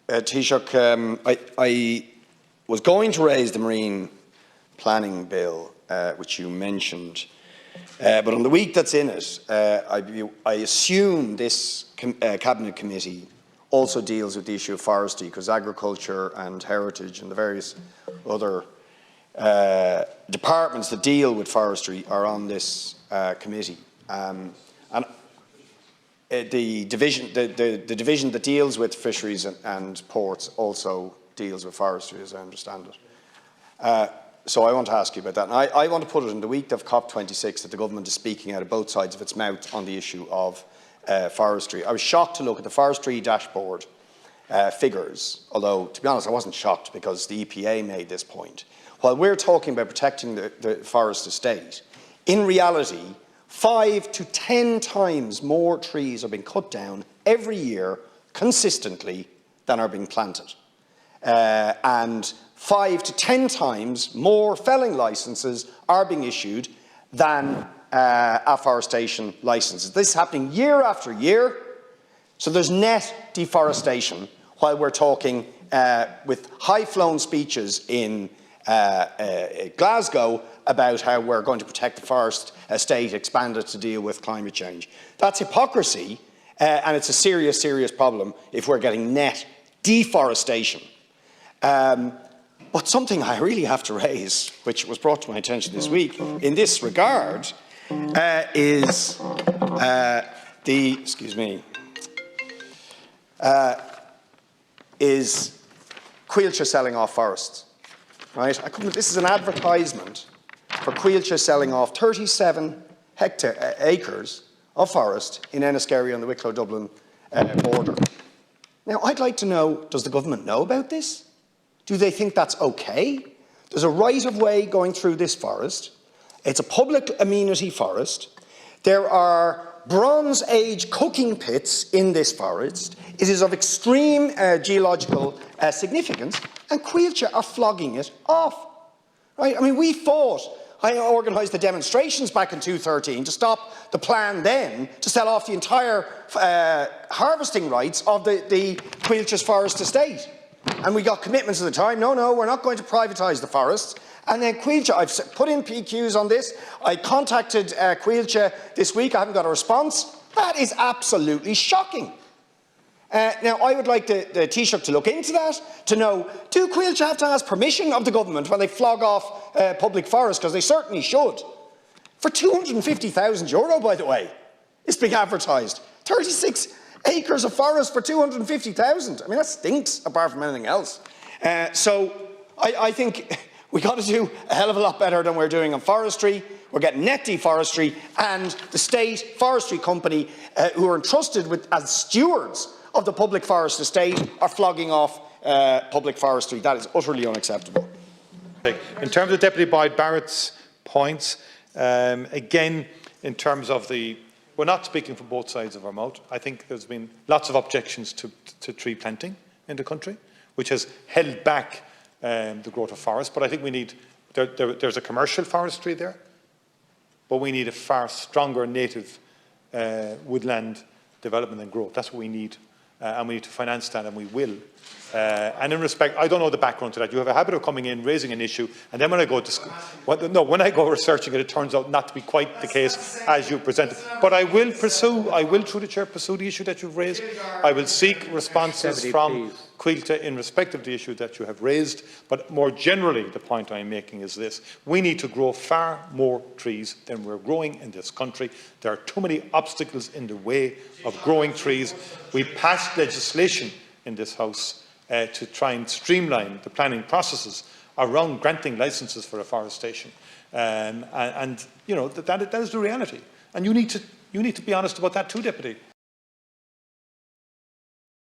Taoiseach, I was going to raise the Marine Planning Bill, which you mentioned, but on the week that's in it, I assume this Cabinet Committee also deals with the issue of forestry, because agriculture and heritage and the various other departments that deal with forestry are on this committee. And the division that deals with fisheries and ports also deals with forestry, as I understand it. So I want to ask you about that. And I want to put it in the week of COP26 that the government is speaking out of both sides of its mouth on the issue of forestry. I was shocked to look at the forestry dashboard figures, although, to be honest, I wasn't shocked because the EPA made this point. While we're talking about protecting the forest estate, in reality, 5 to 10 times more trees are being cut down every year consistently than are being planted. And 5 to 10 times more felling licences are being issued than afforestation licences. This is happening year after year, so there's net deforestation while we're talking with high-flown speeches in Glasgow about how we're going to protect the forest estate, expand it to deal with climate change. That's hypocrisy, and it's a serious, serious problem if we're getting net deforestation. But something I really have to raise, which was brought to my attention this week in this regard, is Oireachtas selling off forests. Right? This is an advertisement for Oireachtas selling off 37 acres of forest in Enniskerry on the Wicklow-Dublin border. Now, I'd like to know, does the government know about this? Do they think that's okay? There's a right-of-way going through this forest. It's a public amenity forest. There are Bronze Age cooking pits in this forest. It is of extreme geological significance, and Oireachtas are flogging it off. Right? I mean, we fought. I organised the demonstrations back in 2013 to stop the plan then to sell off the entire harvesting rights of the Oireachtas forest estate. And we got commitments at the time, no, we're not going to privatise the forests. And then Oireachtas, I've put in PQs on this. I contacted Oireachtas this week. I haven't got a response. That is absolutely shocking. Now, I would like the Taoiseach to look into that, to know, do Oireachtas have to ask permission of the government when they flog off public forests? Because they certainly should. For €250,000, by the way, it's being advertised. 36 acres of forest for 250,000. I mean, that stinks, apart from anything else. So I think we've got to do a hell of a lot better than we're doing on forestry. We're getting net deforestry, and the state forestry company who are entrusted with as stewards of the public forest estate are flogging off public forestry. That is utterly unacceptable. In terms of Deputy Boyd Barrett's points, again, in terms of we're not speaking from both sides of our mouth. I think there's been lots of objections to tree planting in the country, which has held back the growth of forests. But I think we need, there's a commercial forestry there, but we need a far stronger native woodland development and growth. That's what we need, and we need to finance that, and we will. And in respect, I don't know the background to that. You have a habit of coming in, raising an issue, and then when I go to when I go researching it, it turns out not to be quite the case as you presented. But I will through the chair, pursue the issue that you've raised. I will seek responses from Oireachtas in respect of the issue that you have raised. But more generally, the point I am making is this: we need to grow far more trees than we're growing in this country. There are too many obstacles in the way of growing trees. We passed legislation in this House to try and streamline the planning processes around granting licences for afforestation, and you know that is the reality. And you need to be honest about that too, Deputy.